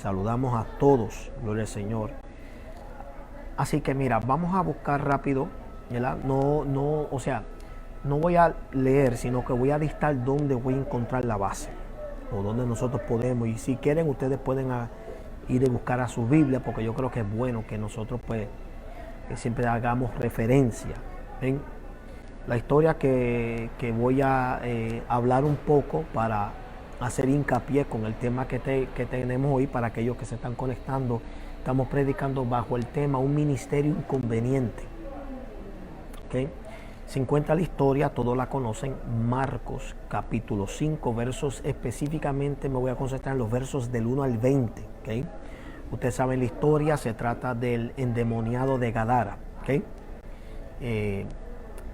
Saludamos a todos, gloria al Señor. Así que mira, vamos a buscar rápido, ¿verdad? No voy a leer, sino que voy a listar dónde voy a encontrar la base o dónde nosotros podemos. Y si quieren, ustedes pueden ir a buscar a su Biblia, porque yo creo que es bueno que nosotros pues siempre hagamos referencia. ¿Ven? La historia que voy a hablar un poco para hacer hincapié con el tema que tenemos hoy, para aquellos que se están conectando. Estamos predicando bajo el tema un ministerio inconveniente. ¿Okay? Se encuentra la historia, todos la conocen, Marcos capítulo 5, versos específicamente, me voy a concentrar en los versos del 1 al 20. ¿Okay? Ustedes saben la historia, se trata del endemoniado de Gadara. ¿Okay?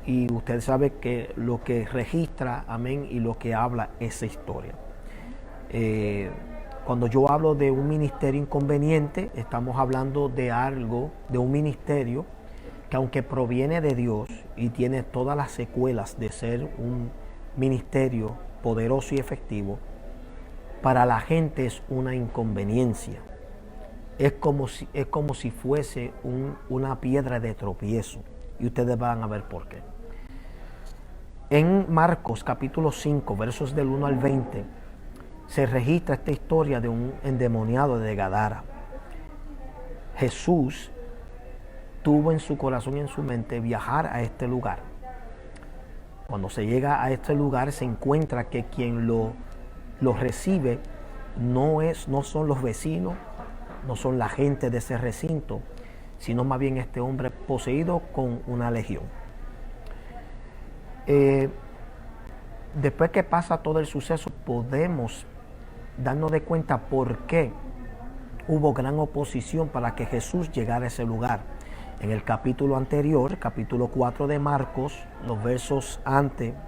Y usted sabe que lo que registra, amén, y lo que habla esa historia. Cuando yo hablo de un ministerio inconveniente, estamos hablando de algo, de un ministerio que aunque proviene de Dios y tiene todas las secuelas de ser un ministerio poderoso y efectivo, para la gente es una inconveniencia. Es como si fuese una piedra de tropiezo. Y ustedes van a ver por qué. En Marcos capítulo 5, versos del 1 al 20, se registra esta historia de un endemoniado de Gadara. Jesús tuvo en su corazón y en su mente viajar a este lugar. Cuando se llega a este lugar, se encuentra que quien lo recibe no son los vecinos, no son la gente de ese recinto, sino más bien este hombre poseído con una legión. Después que pasa todo el suceso, podemos darnos de cuenta por qué hubo gran oposición para que Jesús llegara a ese lugar. En el capítulo anterior, capítulo 4 de Marcos, los versos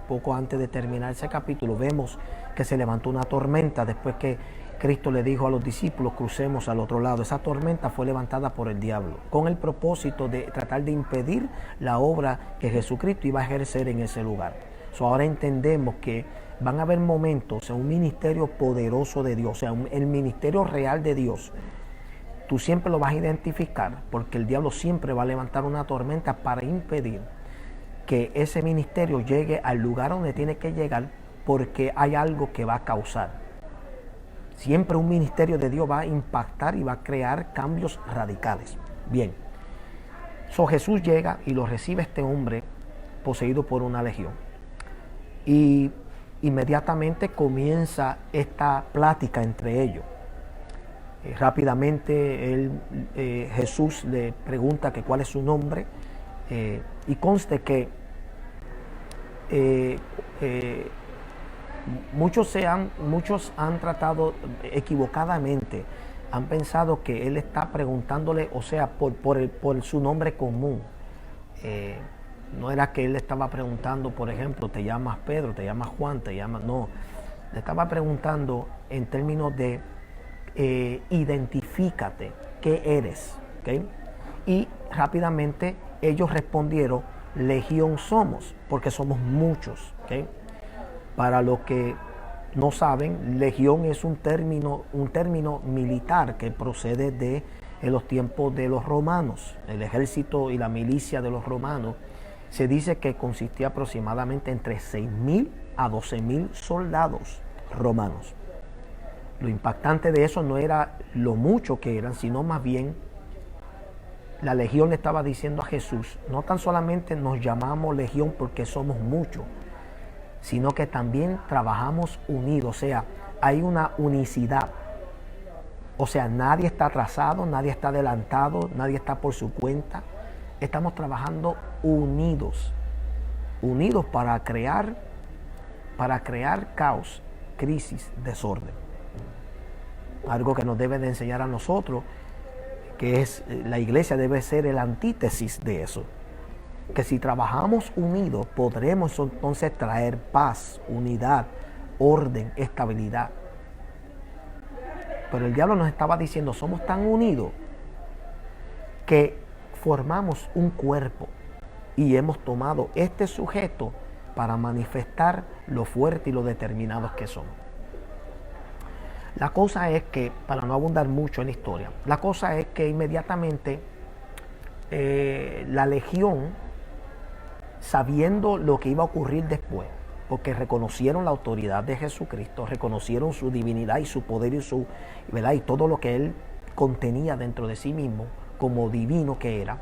poco antes de terminar ese capítulo, vemos que se levantó una tormenta después que Cristo le dijo a los discípulos: crucemos al otro lado. Esa tormenta fue levantada por el diablo con el propósito de tratar de impedir la obra que Jesucristo iba a ejercer en ese lugar. Ahora entendemos que van a haber momentos en un ministerio poderoso de Dios, o sea, el ministerio real de Dios. Tú siempre lo vas a identificar, porque el diablo siempre va a levantar una tormenta para impedir que ese ministerio llegue al lugar donde tiene que llegar, porque hay algo que va a causar. Siempre un ministerio de Dios va a impactar y va a crear cambios radicales. Bien, Jesús llega y lo recibe este hombre poseído por una legión. Y inmediatamente comienza esta plática entre ellos. Rápidamente Jesús le pregunta que cuál es su nombre, y conste que muchos han tratado equivocadamente, han pensado que él está preguntándole, o sea, por su nombre común. No era que él le estaba preguntando, por ejemplo, te llamas Pedro, te llamas Juan, no. Le estaba preguntando en términos de identifícate, ¿qué eres? ¿Okay? Y rápidamente ellos respondieron: legión somos, porque somos muchos. ¿Okay? Para los que no saben, legión es un término militar que procede de los tiempos de los romanos. El ejército y la milicia de los romanos, se dice que consistía aproximadamente entre 6.000 a 12.000 soldados romanos. Lo impactante de eso no era lo mucho que eran, sino más bien la legión le estaba diciendo a Jesús: no tan solamente nos llamamos legión porque somos muchos, sino que también trabajamos unidos, o sea, hay una unicidad. O sea, nadie está atrasado, nadie está adelantado, nadie está por su cuenta. Estamos trabajando unidos para crear caos, crisis, desorden. Algo que nos debe de enseñar a nosotros, que es la iglesia debe ser el antítesis de eso. Que si trabajamos unidos, podremos entonces traer paz, unidad, orden, estabilidad. Pero el diablo nos estaba diciendo: somos tan unidos que formamos un cuerpo y hemos tomado este sujeto para manifestar lo fuerte y lo determinados que somos. La cosa es que, para no abundar mucho en la historia, la cosa es que inmediatamente la legión, sabiendo lo que iba a ocurrir después, porque reconocieron la autoridad de Jesucristo, reconocieron su divinidad y su poder y ¿verdad? Y todo lo que él contenía dentro de sí mismo como divino que era,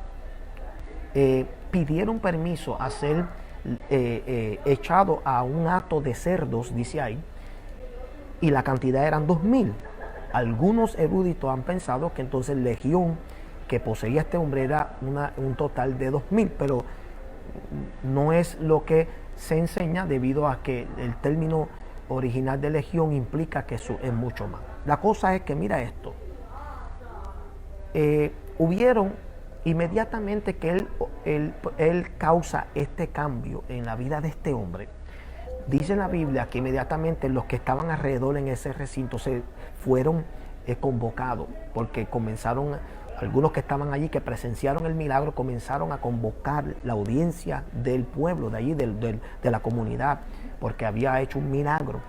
pidieron permiso a ser echado a un hato de cerdos, dice ahí, y la cantidad eran 2000. Algunos eruditos han pensado que entonces legión que poseía este hombre era un total de 2000, pero no es lo que se enseña, debido a que el término original de legión implica que eso es mucho más. La cosa es que mira esto, hubieron inmediatamente que él causa este cambio en la vida de este hombre. Dice la Biblia que inmediatamente los que estaban alrededor en ese recinto se fueron convocados, porque comenzaron, algunos que estaban allí, que presenciaron el milagro, comenzaron a convocar la audiencia del pueblo, de allí, de la comunidad, porque había hecho un milagro.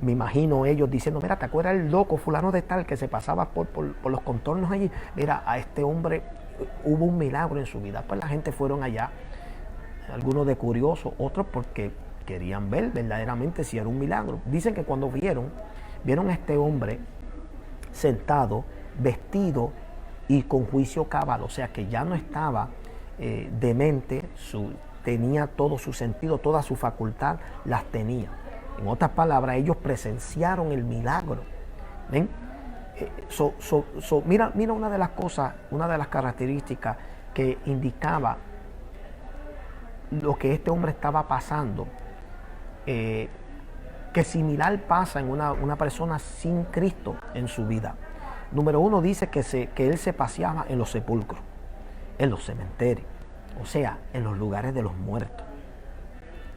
Me imagino ellos diciendo, mira, ¿te acuerdas el loco fulano de tal que se pasaba por los contornos allí? Mira, a este hombre hubo un milagro en su vida. Pues la gente fueron allá, algunos de curiosos, otros porque querían ver verdaderamente si era un milagro. Dicen que cuando vieron a este hombre sentado, vestido y con juicio cabal, o sea que ya no estaba demente, tenía todo su sentido, toda su facultad las tenía. En otras palabras, ellos presenciaron el milagro. ¿Ven? Mira una de las cosas, una de las características que indicaba lo que este hombre estaba pasando, que similar pasa en una persona sin Cristo en su vida. Número uno, dice que él se paseaba en los sepulcros, en los cementerios, o sea, en los lugares de los muertos.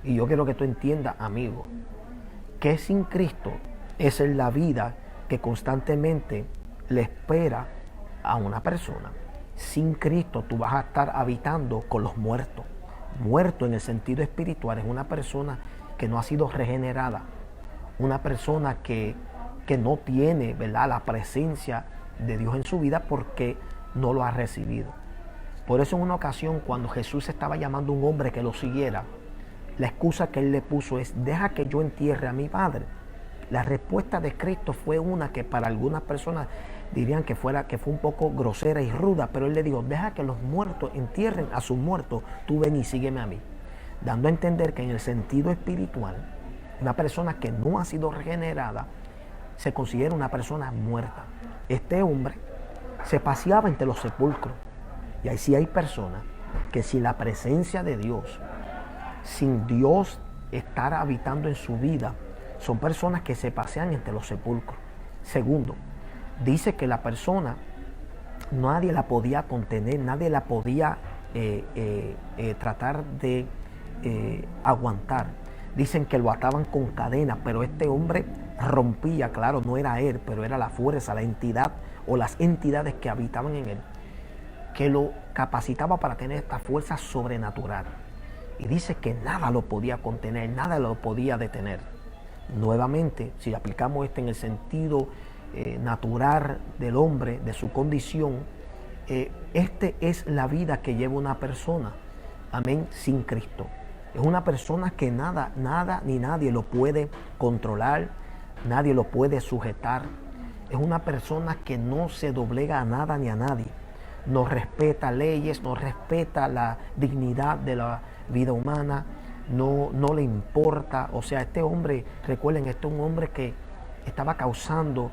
Y yo quiero que tú entiendas, amigo, que sin Cristo esa es la vida que constantemente le espera a una persona. Sin Cristo tú vas a estar habitando con los muertos. Muerto en el sentido espiritual es una persona que no ha sido regenerada, una persona que no tiene, ¿verdad?, la presencia de Dios en su vida porque no lo ha recibido. Por eso en una ocasión, cuando Jesús estaba llamando a un hombre que lo siguiera, la excusa que él le puso es: deja que yo entierre a mi padre. La respuesta de Cristo fue una que para algunas personas dirían que fue un poco grosera y ruda, pero él le dijo: deja que los muertos entierren a sus muertos, tú ven y sígueme a mí. Dando a entender que en el sentido espiritual, una persona que no ha sido regenerada se considera una persona muerta. Este hombre se paseaba entre los sepulcros, y ahí sí hay personas que sin la presencia de Dios, sin Dios estar habitando en su vida, son personas que se pasean entre los sepulcros. Segundo, dice que la persona nadie la podía contener, nadie la podía tratar de aguantar. Dicen que lo ataban con cadenas, pero este hombre rompía, claro, no era él, pero era la fuerza, la entidad o las entidades que habitaban en él, que lo capacitaba para tener esta fuerza sobrenatural. Y dice que nada lo podía contener, nada lo podía detener. Nuevamente, si aplicamos esto en el sentido natural del hombre, de su condición, esta es la vida que lleva una persona, amén, sin Cristo. Es una persona que nada ni nadie lo puede controlar, nadie lo puede sujetar. Es una persona que no se doblega a nada ni a nadie. No respeta leyes, no respeta la dignidad de la vida humana, no le importa. O sea, este hombre, recuerden, este es un hombre que estaba causando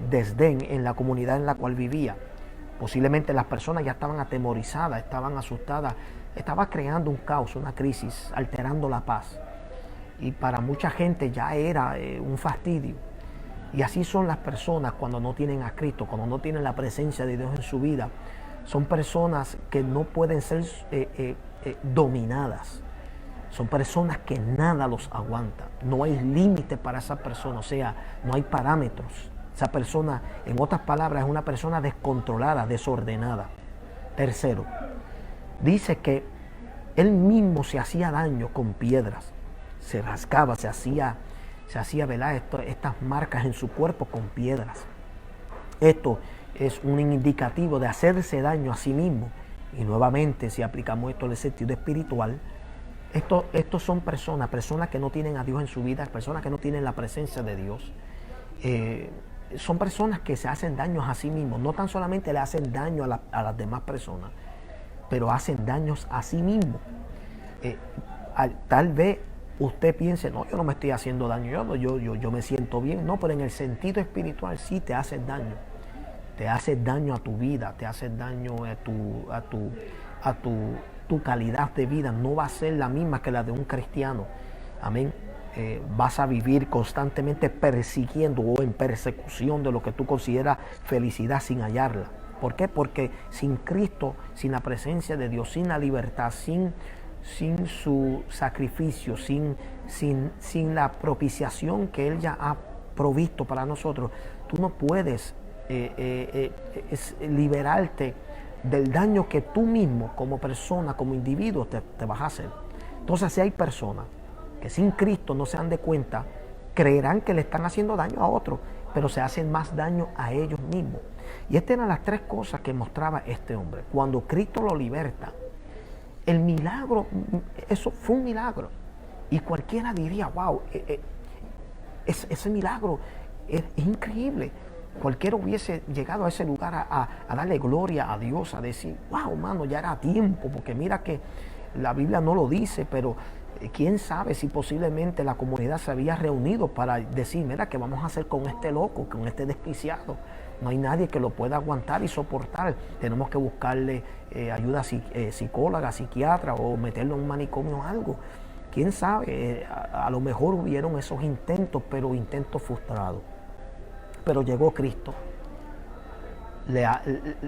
desdén en la comunidad en la cual vivía. Posiblemente las personas ya estaban atemorizadas, estaban asustadas, estaba creando un caos, una crisis, alterando la paz. Y para mucha gente ya era un fastidio. Y así son las personas cuando no tienen a Cristo, cuando no tienen la presencia de Dios en su vida. Son personas que no pueden ser dominadas. Son personas que nada los aguanta. No hay límite para esa persona, o sea, no hay parámetros. Esa persona, en otras palabras, es una persona descontrolada, desordenada. Tercero, dice que él mismo se hacía daño con piedras. Se rascaba, se se hacía, ¿verdad?, estas marcas en su cuerpo con piedras. Esto es un indicativo de hacerse daño a sí mismo. Y nuevamente, si aplicamos esto en el sentido espiritual, estos son personas que no tienen a Dios en su vida, personas que no tienen la presencia de Dios. Son personas que se hacen daños a sí mismos. No tan solamente le hacen daño a las demás personas, pero hacen daños a sí mismos. Tal vez usted piense, no, yo no me estoy haciendo daño, yo me siento bien. No, pero en el sentido espiritual sí te haces daño. Te haces daño a tu vida, te haces daño a tu calidad de vida. No va a ser la misma que la de un cristiano. Amén. Vas a vivir constantemente persiguiendo o en persecución de lo que tú consideras felicidad sin hallarla. ¿Por qué? Porque sin Cristo, sin la presencia de Dios, sin la libertad, sin su sacrificio, sin la propiciación que Él ya ha provisto para nosotros, tú no puedes liberarte del daño que tú mismo, como persona, como individuo, te vas a hacer. Entonces, si hay personas que sin Cristo no se dan de cuenta, creerán que le están haciendo daño a otros, pero se hacen más daño a ellos mismos. Y estas eran las tres cosas que mostraba este hombre. Cuando Cristo lo liberta, el milagro, eso fue un milagro. Y cualquiera diría, wow, ese milagro es increíble. Cualquiera hubiese llegado a ese lugar a darle gloria a Dios, a decir, wow, mano, ya era tiempo, porque mira que la Biblia no lo dice, pero quién sabe si posiblemente la comunidad se había reunido para decir, mira, ¿qué vamos a hacer con este loco, con este desquiciado? No hay nadie que lo pueda aguantar y soportar. Tenemos que buscarle ayuda psicóloga, psiquiatra, o meterlo en un manicomio o algo. Quién sabe, a lo mejor hubieron esos intentos, pero intentos frustrados. Pero llegó Cristo,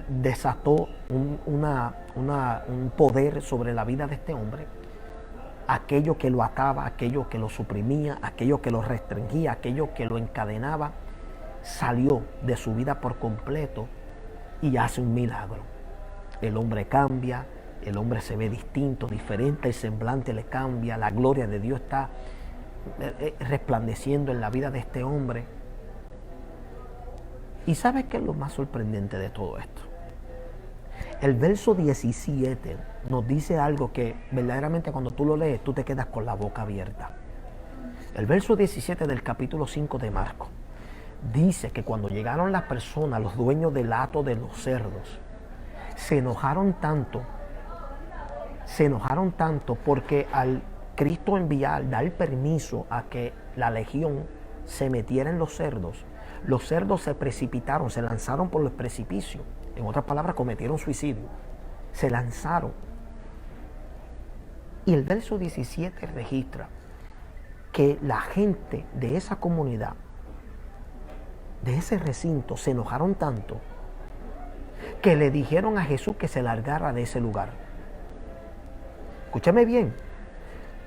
desató un poder sobre la vida de este hombre. Aquello que lo ataba, aquello que lo suprimía, aquello que lo restringía, aquello que lo encadenaba, salió de su vida por completo y hace un milagro. El hombre cambia, el hombre se ve distinto, diferente, el semblante le cambia, la gloria de Dios está resplandeciendo en la vida de este hombre. ¿Y sabes qué es lo más sorprendente de todo esto? El verso 17 nos dice algo que verdaderamente cuando tú lo lees, tú te quedas con la boca abierta. El verso 17 del capítulo 5 de Marcos dice que cuando llegaron las personas, los dueños del hato de los cerdos, se enojaron tanto porque al Cristo dar permiso a que la legión se metiera en los cerdos se precipitaron, se lanzaron por los precipicios. En otras palabras, cometieron suicidio. Se lanzaron. Y el verso 17 registra que la gente de esa comunidad, de ese recinto, se enojaron tanto que le dijeron a Jesús que se largara de ese lugar. Escúchame bien.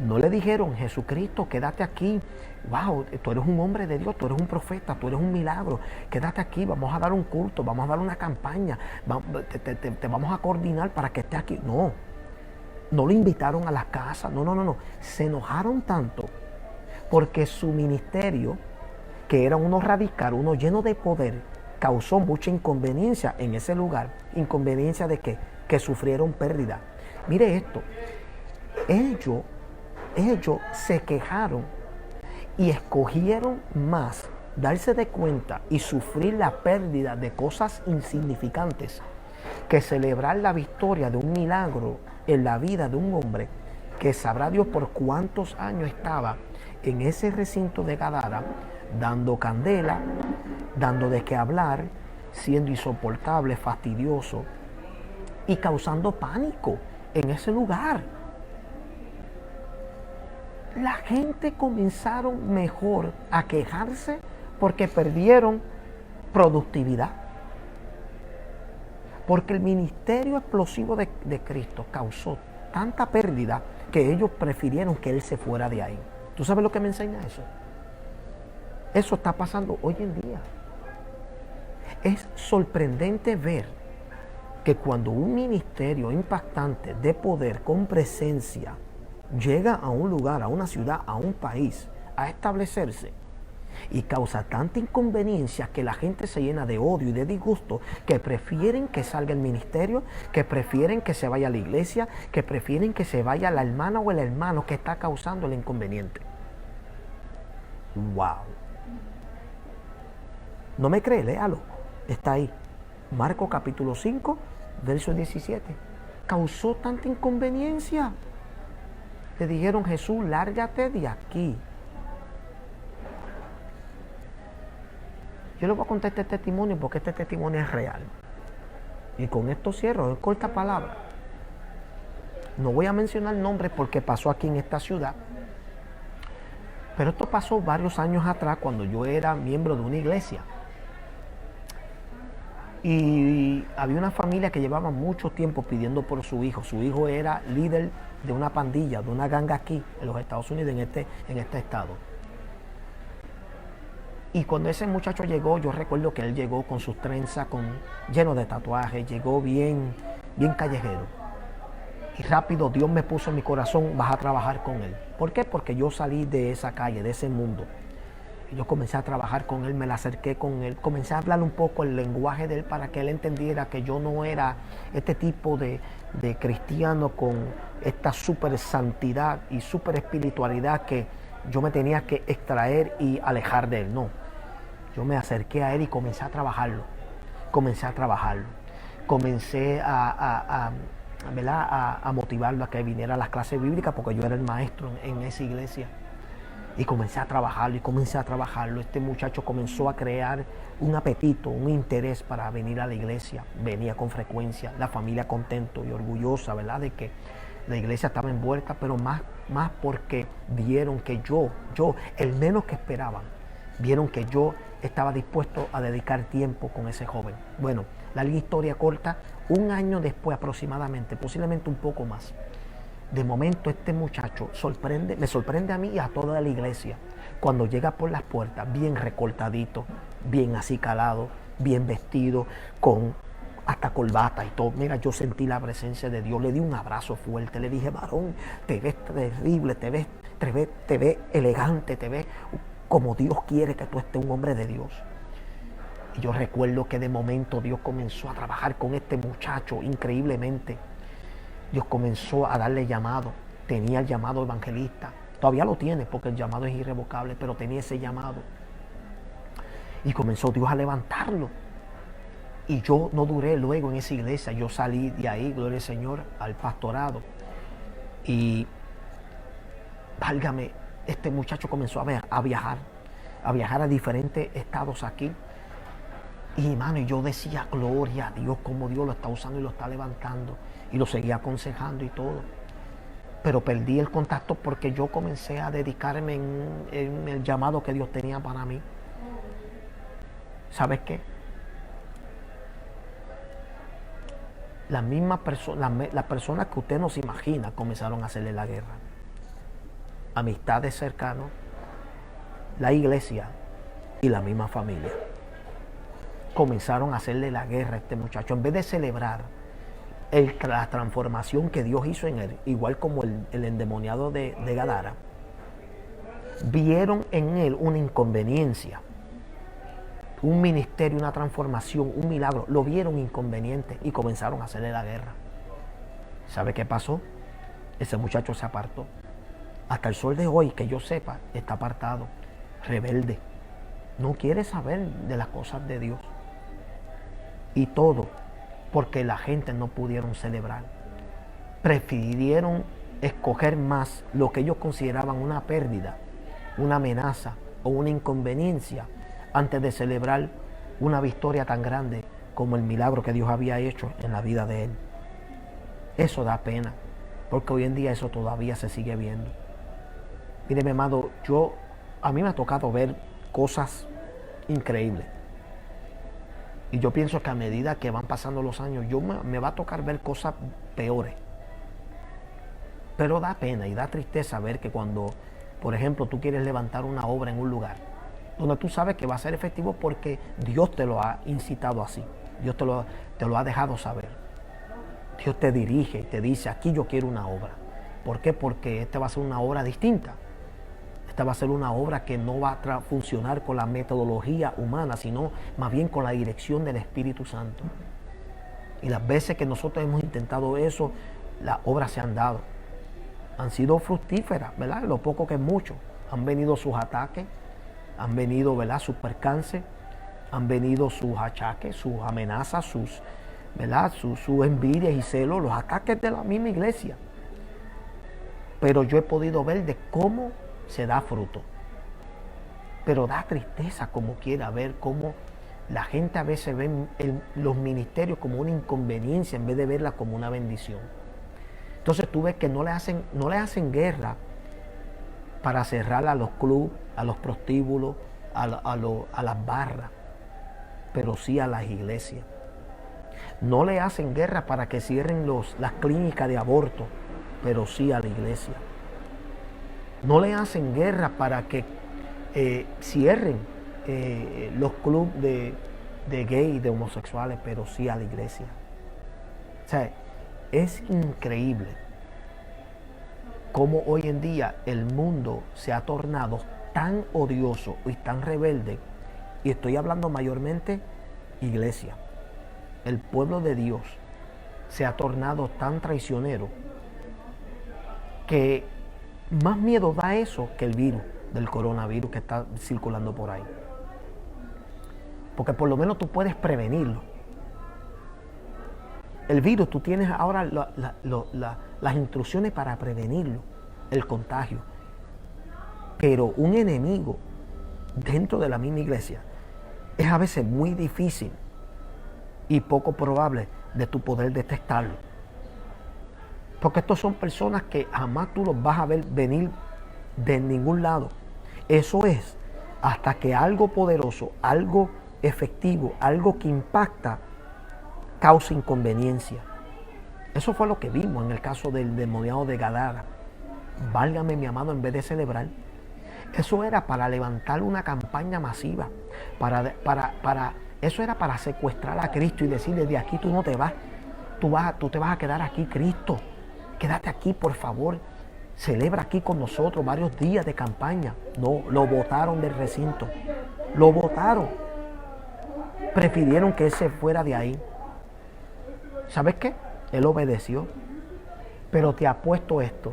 No le dijeron, Jesucristo, quédate aquí. Wow, tú eres un hombre de Dios, tú eres un profeta, tú eres un milagro. Quédate aquí, vamos a dar un culto, vamos a dar una campaña, te vamos a coordinar para que estés aquí. No lo invitaron a las casas, no. Se enojaron tanto porque su ministerio, que era uno radical, uno lleno de poder, causó mucha inconveniencia en ese lugar. ¿Inconveniencia de qué? Que sufrieron pérdida. Mire esto, ellos se quejaron y escogieron más darse de cuenta y sufrir la pérdida de cosas insignificantes que celebrar la victoria de un milagro en la vida de un hombre que sabrá Dios por cuántos años estaba en ese recinto de Gadara, dando candela, dando de qué hablar, siendo insoportable, fastidioso y causando pánico en ese lugar. La gente comenzaron mejor a quejarse porque perdieron productividad. Porque el ministerio explosivo de Cristo causó tanta pérdida que ellos prefirieron que Él se fuera de ahí. ¿Tú sabes lo que me enseña eso? Eso está pasando hoy en día. Es sorprendente ver que cuando un ministerio impactante de poder con presencia llega a un lugar, a una ciudad, a un país, a establecerse, y causa tanta inconveniencia que la gente se llena de odio y de disgusto que prefieren que salga el ministerio, que prefieren que se vaya a la iglesia, que prefieren que se vaya la hermana o el hermano que está causando el inconveniente. ¡Wow! ¿No me cree? Léalo. Está ahí. Marcos capítulo 5, verso 17. Causó tanta inconveniencia. Le dijeron, Jesús, lárgate de aquí. Yo le voy a contar este testimonio porque este testimonio es real. Y con esto cierro, en corta palabra. No voy a mencionar nombres porque pasó aquí en esta ciudad. Pero esto pasó varios años atrás cuando yo era miembro de una iglesia. Y había una familia que llevaba mucho tiempo pidiendo por su hijo. Su hijo era líder de una pandilla, de una ganga aquí en los Estados Unidos, en este estado. Y cuando ese muchacho llegó, yo recuerdo que él llegó con sus trenzas lleno de tatuajes, llegó bien callejero. Y rápido Dios me puso en mi corazón, vas a trabajar con él. ¿Por qué? Porque yo salí de esa calle, de ese mundo. Y yo comencé a trabajar con él, me la acerqué con él, comencé a hablar un poco el lenguaje de él para que él entendiera que yo no era este tipo de cristiano con esta súper santidad y súper espiritualidad que yo me tenía que extraer y alejar de él. No, yo me acerqué a él y comencé a trabajarlo. Comencé a motivarlo a que viniera a las clases bíblicas porque yo era el maestro en esa iglesia. Y comencé a trabajarlo. Este muchacho comenzó a crear un apetito, un interés para venir a la iglesia. Venía con frecuencia, la familia contento y orgullosa, ¿verdad? De que la iglesia estaba envuelta, pero más porque vieron que yo, el menos que esperaban, vieron que yo estaba dispuesto a dedicar tiempo con ese joven. Bueno, larga historia corta, un año después aproximadamente, posiblemente un poco más, de momento este muchacho me sorprende a mí y a toda la iglesia cuando llega por las puertas bien recortadito, bien acicalado, bien vestido, con hasta corbata y todo. Mira, yo sentí la presencia de Dios, le di un abrazo fuerte, le dije, varón, te ves terrible, te ves elegante, te ves como Dios quiere que tú estés un hombre de Dios. Y yo recuerdo que de momento Dios comenzó a trabajar con este muchacho increíblemente. Dios comenzó a darle llamado, tenía el llamado evangelista, todavía lo tiene porque el llamado es irrevocable, pero tenía ese llamado. Y comenzó Dios a levantarlo. Y yo no duré luego en esa iglesia, yo salí de ahí, gloria al Señor, al pastorado. Y, válgame, este muchacho comenzó a viajar a diferentes estados aquí. Y hermano, yo decía, gloria a Dios, cómo Dios lo está usando y lo está levantando. Y lo seguía aconsejando y todo. Pero perdí el contacto porque yo comencé a dedicarme en el llamado que Dios tenía para mí. ¿Sabes qué? Las personas que usted no se imagina comenzaron a hacerle la guerra. Amistades cercanas, la iglesia y la misma familia. Comenzaron a hacerle la guerra a este muchacho. En vez de celebrar la transformación que Dios hizo en él, igual como el endemoniado de Gadara, vieron en él una inconveniencia, un ministerio, una transformación, un milagro. Lo vieron inconveniente y comenzaron a hacerle la guerra. ¿Sabe qué pasó? Ese muchacho se apartó. Hasta el sol de hoy, que yo sepa, está apartado, rebelde. No quiere saber de las cosas de Dios. Y todo porque la gente no pudieron celebrar. Prefirieron escoger más lo que ellos consideraban una pérdida, una amenaza o una inconveniencia antes de celebrar una victoria tan grande como el milagro que Dios había hecho en la vida de él. Eso da pena, porque hoy en día eso todavía se sigue viendo. Mire, mi amado, a mí me ha tocado ver cosas increíbles. Y yo pienso que a medida que van pasando los años, me va a tocar ver cosas peores. Pero da pena y da tristeza ver que cuando, por ejemplo, tú quieres levantar una obra en un lugar donde tú sabes que va a ser efectivo porque Dios te lo ha incitado así. Dios te lo ha dejado saber. Dios te dirige y te dice, aquí yo quiero una obra. ¿Por qué? Porque esta va a ser una obra distinta. Esta va a ser una obra que no va a funcionar con la metodología humana, sino más bien con la dirección del Espíritu Santo. Y las veces que nosotros hemos intentado eso, las obras se han dado. Han sido fructíferas, ¿verdad? Lo poco que es mucho. Han venido sus ataques, han venido, ¿verdad?, sus percances, han venido sus achaques, sus amenazas, ¿verdad?, sus envidias y celos, los ataques de la misma iglesia. Pero yo he podido ver de cómo se da fruto. Pero da tristeza como quiera ver cómo la gente a veces ve los ministerios como una inconveniencia en vez de verla como una bendición. Entonces tú ves que no le hacen guerra para cerrar a los clubes, a los prostíbulos, a las barras, pero sí a las iglesias. No le hacen guerra para que cierren las clínicas de aborto, pero sí a la iglesia. No le hacen guerra para que cierren los clubes de gays, de homosexuales, pero sí a la iglesia. O sea, es increíble cómo hoy en día el mundo se ha tornado tan odioso y tan rebelde, y estoy hablando mayormente iglesia. El pueblo de Dios se ha tornado tan traicionero que más miedo da eso que el virus del coronavirus que está circulando por ahí. Porque por lo menos tú puedes prevenirlo. El virus, tú tienes ahora las instrucciones para prevenirlo, el contagio. Pero un enemigo dentro de la misma iglesia es a veces muy difícil y poco probable de tu poder detectarlo. Porque estos son personas que jamás tú los vas a ver venir de ningún lado. Eso es hasta que algo poderoso, algo efectivo, algo que impacta, causa inconveniencia. Eso fue lo que vimos en el caso del endemoniado de Gadara. Válgame, mi amado, en vez de celebrar. Eso era para levantar una campaña masiva. Eso era para secuestrar a Cristo y decirle: de aquí tú no te vas. Tú te vas a quedar aquí, Cristo. Quédate aquí, por favor. Celebra aquí con nosotros varios días de campaña. No, lo botaron del recinto. Lo botaron. Prefirieron que él se fuera de ahí. ¿Sabes qué? Él obedeció. Pero te apuesto esto.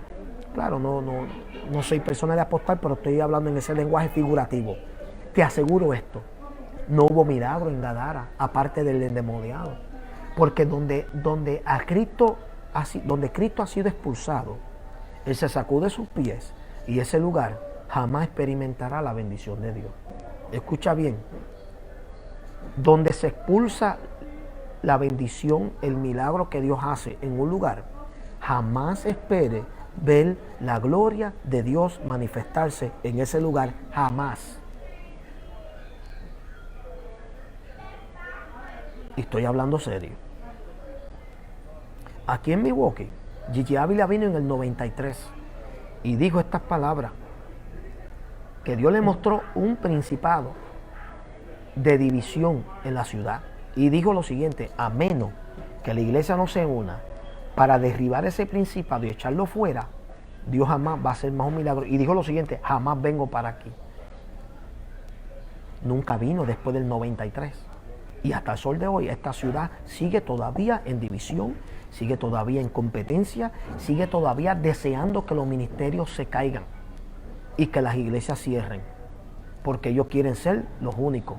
Claro, no soy persona de apostar, pero estoy hablando en ese lenguaje figurativo. Te aseguro esto. No hubo milagro en Gadara, aparte del endemoniado. Porque donde Cristo ha sido expulsado, Él se sacude sus pies y ese lugar jamás experimentará la bendición de Dios. Escucha bien. Donde se expulsa la bendición, el milagro que Dios hace en un lugar, jamás espere ver la gloria de Dios manifestarse en ese lugar, jamás. Y estoy hablando serio. Aquí en Milwaukee, Gigi Ávila vino en el 93 y dijo estas palabras, que Dios le mostró un principado de división en la ciudad. Y dijo lo siguiente: a menos que la iglesia no se una para derribar ese principado y echarlo fuera, Dios jamás va a hacer más un milagro. Y dijo lo siguiente: jamás vengo para aquí. Nunca vino después del 93. Y hasta el sol de hoy esta ciudad sigue todavía en división, sigue todavía en competencia, sigue todavía deseando que los ministerios se caigan y que las iglesias cierren, porque ellos quieren ser los únicos.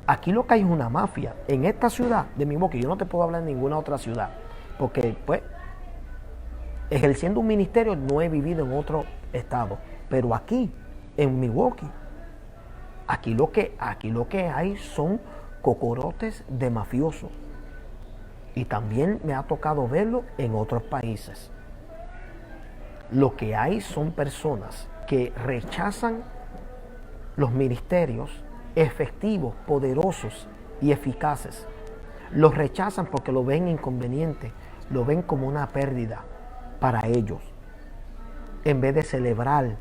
Aquí lo que hay es una mafia. En esta ciudad de Milwaukee, yo no te puedo hablar de ninguna otra ciudad, porque pues ejerciendo un ministerio no he vivido en otro estado, pero aquí en Milwaukee, aquí lo que hay son cocorotes de mafiosos, y también me ha tocado verlo en otros países. Lo que hay son personas que rechazan los ministerios efectivos, poderosos y eficaces. Los rechazan porque lo ven inconveniente, lo ven como una pérdida para ellos, en vez de celebrar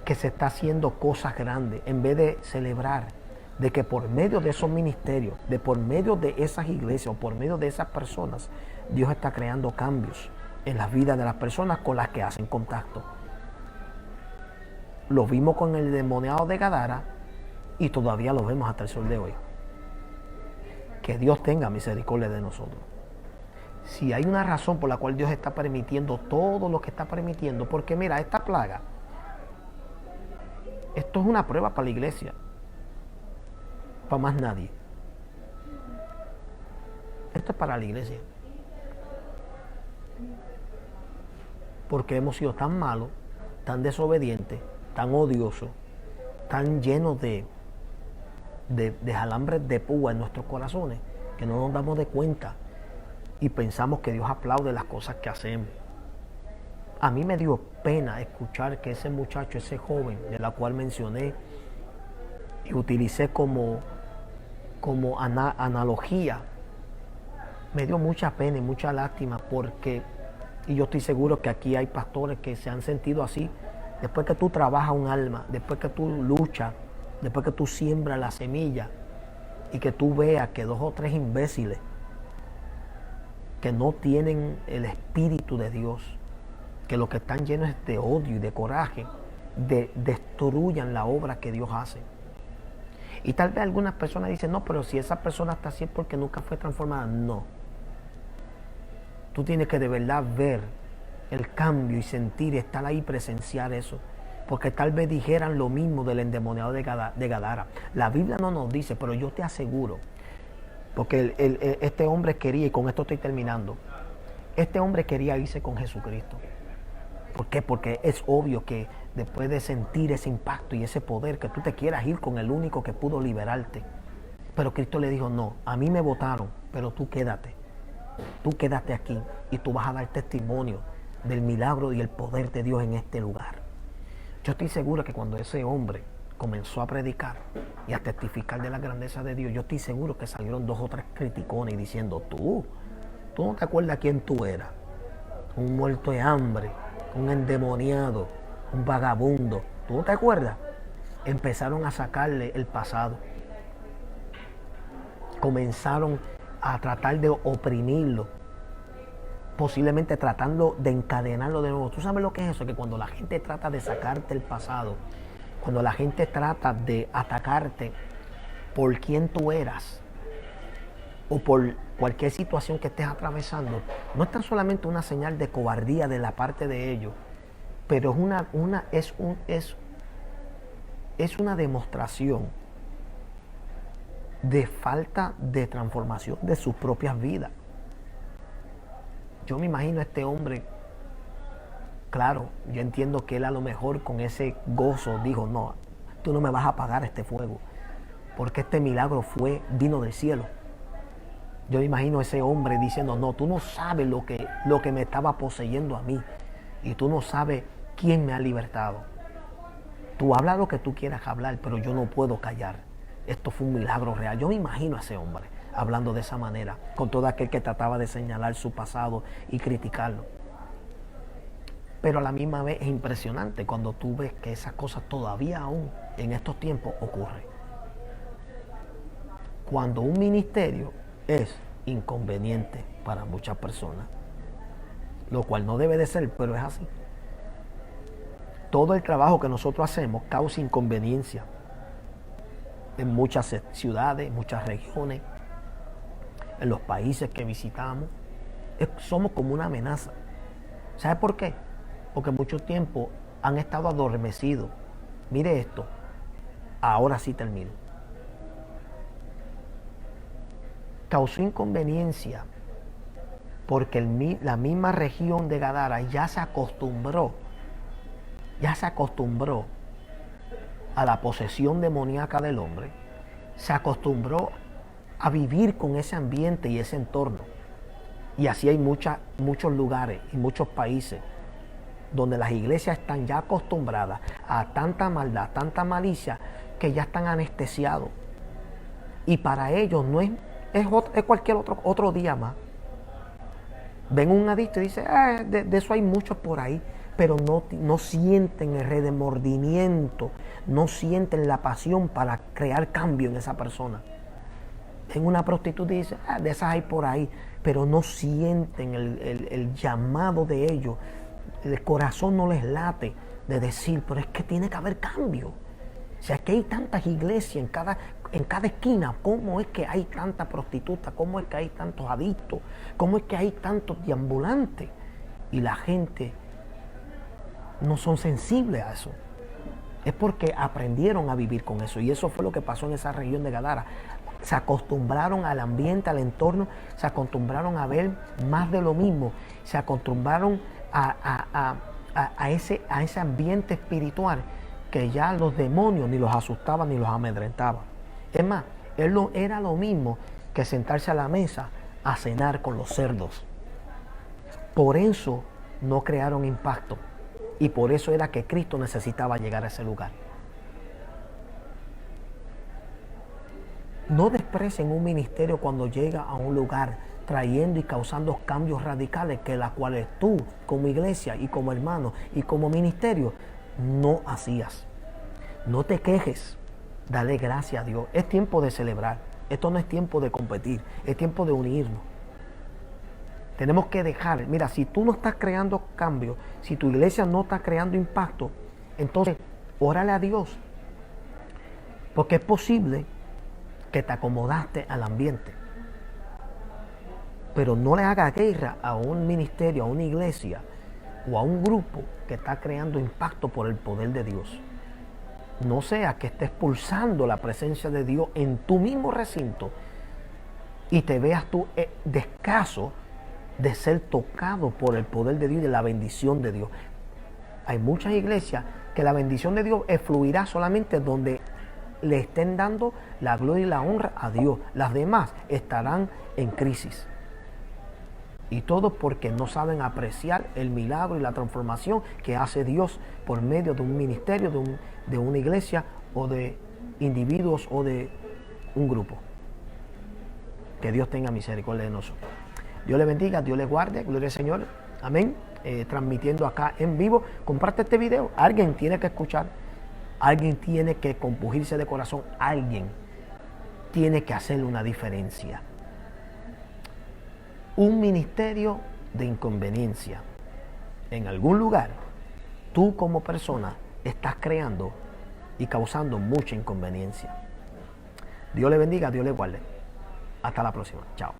que se está haciendo cosas grandes, en vez de celebrar de que por medio de esos ministerios, de por medio de esas iglesias o por medio de esas personas, Dios está creando cambios en las vidas de las personas con las que hacen contacto. Lo vimos con el endemoniado de Gadara y todavía lo vemos hasta el sol de hoy. Que Dios tenga misericordia de nosotros. Si hay una razón por la cual Dios está permitiendo todo lo que está permitiendo, porque mira, esta plaga, esto es una prueba para la iglesia, para más nadie. Esto es para la iglesia. Porque hemos sido tan malos, tan desobedientes, tan odiosos, tan llenos de alambres de púa en nuestros corazones, que no nos damos de cuenta y pensamos que Dios aplaude las cosas que hacemos. A mí me dio pena escuchar que ese muchacho, ese joven, de la cual mencioné y utilicé como analogía, me dio mucha pena y mucha lástima porque, y yo estoy seguro que aquí hay pastores que se han sentido así, después que tú trabajas un alma, después que tú luchas, después que tú siembras la semilla y que tú veas que 2 o 3 imbéciles que no tienen el Espíritu de Dios, que lo que están llenos es de odio y de coraje, destruyan la obra que Dios hace. Y tal vez algunas personas dicen, no, pero si esa persona está así es porque nunca fue transformada. No. Tú tienes que de verdad ver el cambio y sentir, estar ahí, presenciar eso. Porque tal vez dijeran lo mismo del endemoniado de Gadara. La Biblia no nos dice, pero yo te aseguro, porque este hombre quería, y con esto estoy terminando, este hombre quería irse con Jesucristo. ¿Por qué? Porque es obvio que después de sentir ese impacto y ese poder, que tú te quieras ir con el único que pudo liberarte. Pero Cristo le dijo, no, a mí me votaron, pero tú quédate aquí y tú vas a dar testimonio del milagro y el poder de Dios en este lugar. Yo estoy seguro que cuando ese hombre comenzó a predicar y a testificar de la grandeza de Dios, yo estoy seguro que salieron 2 o 3 criticones diciendo, tú no te acuerdas quién tú eras, un muerto de hambre, un endemoniado, un vagabundo, ¿tú no te acuerdas? Empezaron a sacarle el pasado, comenzaron a tratar de oprimirlo, posiblemente tratando de encadenarlo de nuevo. ¿Tú sabes lo que es eso? Que cuando la gente trata de sacarte el pasado, cuando la gente trata de atacarte por quién tú eras o por cualquier situación que estés atravesando, no es tan solamente una señal de cobardía de la parte de ellos, pero es una demostración de falta de transformación de sus propias vidas. Yo me imagino a este hombre, claro, yo entiendo que él a lo mejor con ese gozo dijo, no, tú no me vas a apagar este fuego, porque este milagro vino del cielo. Yo me imagino a ese hombre diciendo, no, tú no sabes lo que me estaba poseyendo a mí, y tú no sabes quién me ha libertado. Tú habla lo que tú quieras hablar, pero yo no puedo callar. Esto fue un milagro real. Yo me imagino a ese hombre hablando de esa manera, con todo aquel que trataba de señalar su pasado y criticarlo. Pero a la misma vez es impresionante cuando tú ves que esas cosas todavía aún en estos tiempos ocurren. Cuando un ministerio es inconveniente para muchas personas, lo cual no debe de ser, pero es así. Todo el trabajo que nosotros hacemos causa inconveniencia en muchas ciudades, en muchas regiones, en los países que visitamos. Somos como una amenaza. ¿Sabe por qué? Porque mucho tiempo han estado adormecidos. Mire esto. Ahora sí termino. Causó inconveniencia porque la misma región de Gadara ya se acostumbró a la posesión demoníaca del hombre, se acostumbró a vivir con ese ambiente y ese entorno. Y así hay muchos lugares y muchos países donde las iglesias están ya acostumbradas a tanta maldad, tanta malicia, que ya están anestesiados. Y para ellos no es cualquier otro día más. Ven un adicto y dicen, de eso hay muchos por ahí, pero no sienten el remordimiento, no sienten la pasión para crear cambio en esa persona. Ven una prostituta y dicen, de esas hay por ahí, pero no sienten el llamado de ellos, el corazón no les late de decir, pero es que tiene que haber cambio. O sea, es que hay tantas iglesias en cada esquina. ¿Cómo es que hay tanta prostituta? ¿Cómo es que hay tantos adictos? ¿Cómo es que hay tantos deambulantes? Y la gente no son sensibles a eso. Es porque aprendieron a vivir con eso. Y eso fue lo que pasó en esa región de Gadara. Se acostumbraron al ambiente, al entorno, se acostumbraron a ver más de lo mismo, se acostumbraron a ese ambiente espiritual que ya los demonios ni los asustaban ni los amedrentaban. Es más, era lo mismo que sentarse a la mesa a cenar con los cerdos. Por eso no crearon impacto y por eso era que Cristo necesitaba llegar a ese lugar. No desprecien un ministerio cuando llega a un lugar trayendo y causando cambios radicales que las cuales tú como iglesia y como hermano y como ministerio no hacías. No te quejes, dale gracias a Dios. Es tiempo de celebrar. Esto no es tiempo de competir, es tiempo de unirnos. Tenemos que dejar, mira, si tú no estás creando cambios, si tu iglesia no está creando impacto, entonces órale a Dios. Porque es posible que te acomodaste al ambiente. Pero no le hagas guerra a un ministerio, a una iglesia o a un grupo que está creando impacto por el poder de Dios. No sea que estés expulsando la presencia de Dios en tu mismo recinto y te veas tú de escaso de ser tocado por el poder de Dios y de la bendición de Dios. Hay muchas iglesias que la bendición de Dios fluirá solamente donde le estén dando la gloria y la honra a Dios. Las demás estarán en crisis. Y todo porque no saben apreciar el milagro y la transformación que hace Dios por medio de un ministerio, de una iglesia o de individuos o de un grupo. Que Dios tenga misericordia de nosotros. Dios le bendiga, Dios le guarde, gloria al Señor. Amén. Transmitiendo acá en vivo. Comparte este video. Alguien tiene que escuchar. Alguien tiene que compungirse de corazón. Alguien tiene que hacerle una diferencia. Un ministerio de inconveniencia. En algún lugar, tú como persona estás creando y causando mucha inconveniencia. Dios le bendiga, Dios le guarde. Hasta la próxima. Chao.